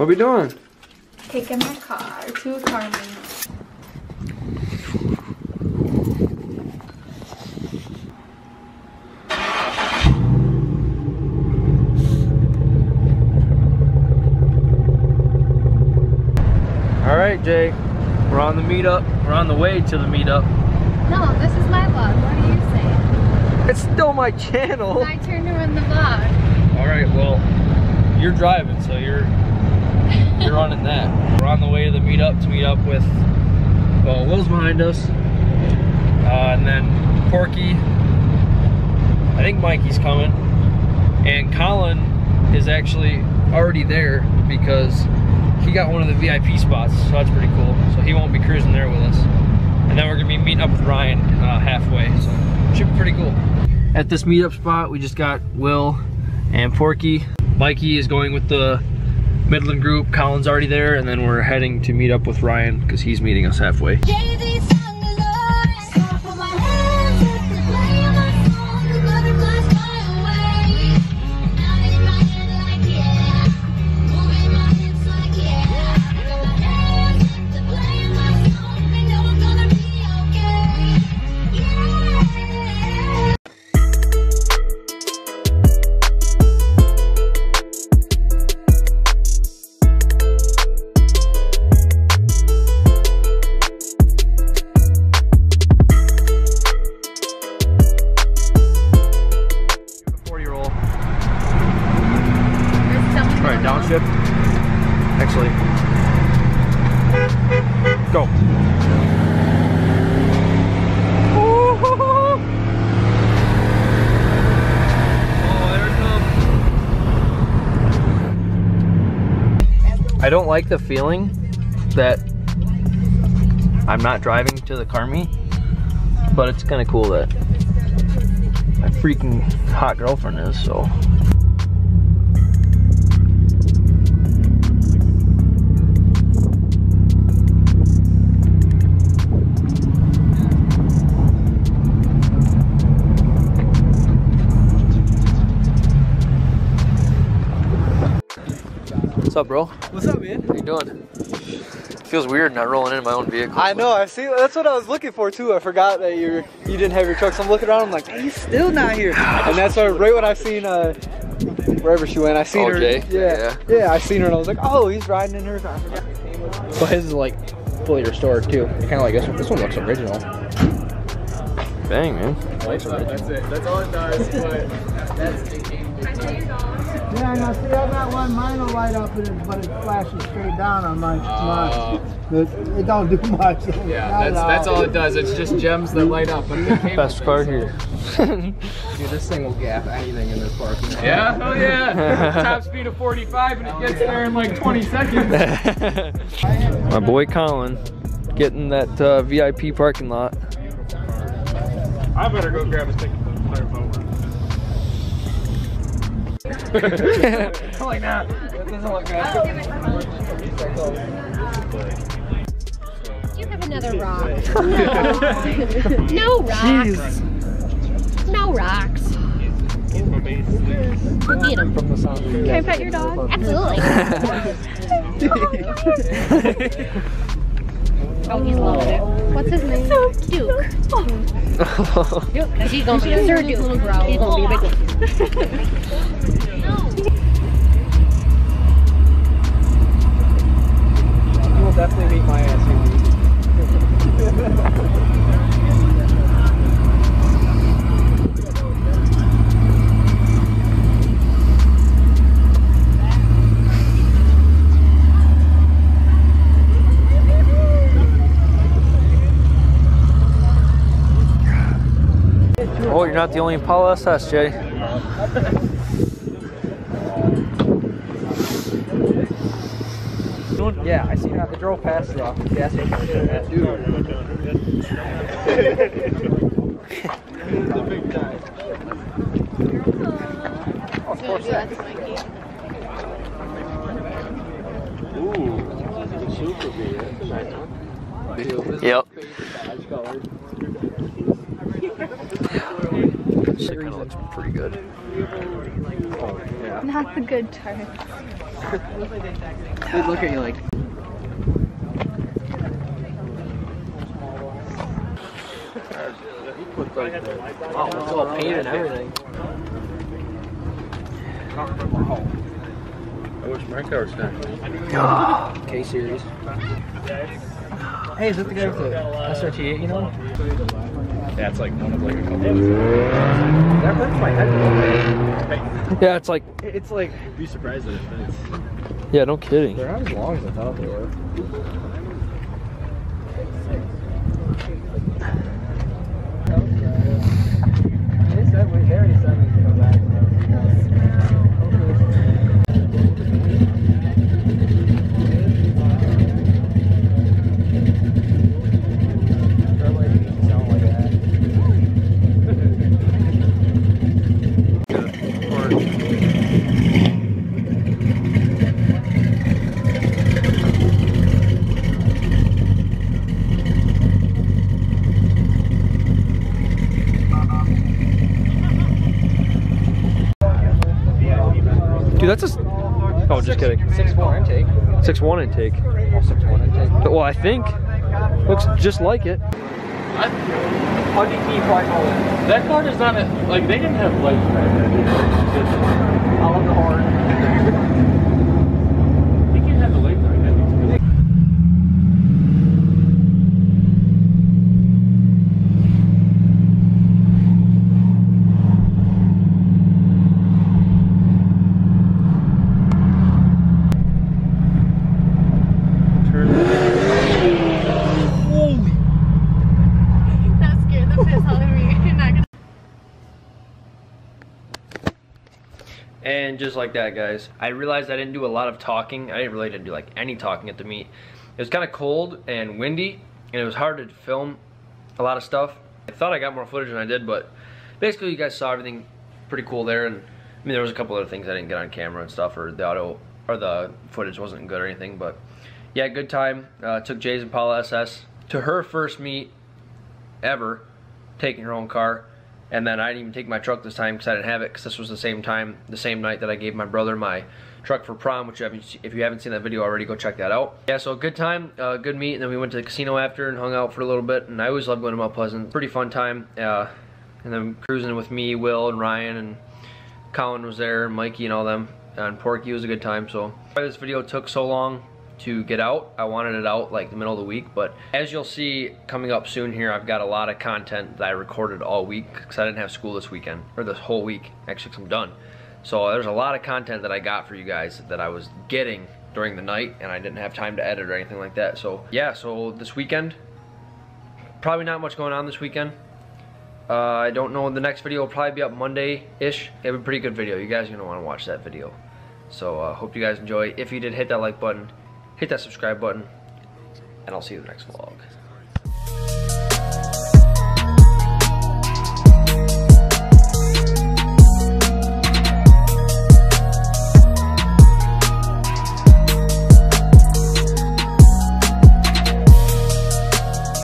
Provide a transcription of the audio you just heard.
we doing? Taking my car to a car meet. All right, Jay. We're on the meetup. We're on the way to the meetup. No, this is my vlog. What are you saying? It's still my channel. My turn to run the vlog. All right, well, you're driving, so you're running that. We're on the way to the meetup to meet up with, well, Will's behind us, and then Porky. I think Mikey's coming, and Colin is actually already there because he got one of the VIP spots, so that's pretty cool. So he won't be cruising there with us. And then we're gonna be meeting up with Ryan halfway, so it should be pretty cool. At this meetup spot, we just got Will and Porky. Mikey is going with the Midland group. Colin's already there, and then we're heading to meet up with Ryan because he's meeting us halfway. Downshift. Actually, go. Oh, there it comes. I don't like the feeling that I'm not driving to the car meet, but it's kind of cool that my freaking hot girlfriend is, so. What's up, bro? What's up, man? How you doing? It feels weird not rolling in my own vehicle. I know, I see. That's what I was looking for too. I forgot that you didn't have your truck, so I'm looking around. I'm like, hey, he's still not here. And that's why, right when I seen wherever she went, I seen her. Jay? Yeah, I seen her, and I was like, oh, he's riding in her car. I forgot his name was. But his is like fully restored too. Kind of like this one. This one looks original. Dang, man. That's it. That's all it does. But that's the game. Yeah, now see, on that one, mine will light up, but it flashes straight down on mine. It don't do much. Yeah, that's all it does. It's just gems that light up. But Best car here. Dude, this thing will gap anything in this parking lot. Yeah? Oh yeah. Top speed of 45 and it gets there in like 20 seconds. My boy Colin getting that VIP parking lot. I better go grab a stick of firepower. Like that. That doesn't look good. You have another rock. No. No rocks. Jeez. No rocks. We'll get him. Can I pet your dog? Absolutely. Oh, he's loving it. What's his name? Duke. Duke, because he's going to be a Sir Duke. He's going to be a big one. You will definitely meet my ass here. Oh, you're not the only Impala SS, Jay. Yeah, I seen that. They drove past the gas station. Dude. Of course. Yep. Shit kind of looks pretty good. Not the good turn. They look at you like. Wow, it's all paint and everything. I wish my car was done. K-Series. Hey, is that the guy with the SRT8, you know? Yeah, it's like one of like a couple. That hurts my head. Yeah, it's like. It's like. Be surprised that it fits. Yeah, no kidding. They're not as long as I thought they were. They already said we could go back. Dude, that's a. Oh, just kidding. 6.4 intake. 6.1 intake. Oh, 6.1 intake. Well, I think looks just like it. How do you keep that car does not have, like, they didn't have lights back then. I love the horn. They can't have the lights like that. That scared the piss out of me. You're not gonna. And just like that, guys, I realized I didn't do a lot of talking. I didn't really do like any talking at the meet. It was kind of cold and windy, and it was hard to film a lot of stuff. I thought I got more footage than I did, but basically you guys saw everything pretty cool there. And I mean, there was a couple other things I didn't get on camera and stuff, or the audio or the footage wasn't good or anything. But yeah, good time. Took Jay's Impala SS to her first meet ever, taking her own car. And then I didn't even take my truck this time because I didn't have it, because this was the same night that I gave my brother my truck for prom, which if you haven't seen that video already, go check that out. Yeah, so good time, good meet, and then we went to the casino after and hung out for a little bit, and I always love going to Mount Pleasant. Pretty fun time, and then cruising with me, Will, and Ryan, and Colin was there, and Mikey and all them, and Porky. Was a good time. So why this video took so long to get out. I wanted it out like the middle of the week, but as you'll see coming up soon here, I've got a lot of content that I recorded all week because I didn't have school this weekend, or this whole week, actually, because I'm done. So there's a lot of content that I got for you guys that I was getting during the night, and I didn't have time to edit or anything like that. So yeah, so this weekend, probably not much going on this weekend. I don't know, the next video will probably be up Monday-ish. It was a pretty good video. You guys are going to want to watch that video. So hope you guys enjoy. If you did, hit that like button, hit that subscribe button, and I'll see you in the next vlog.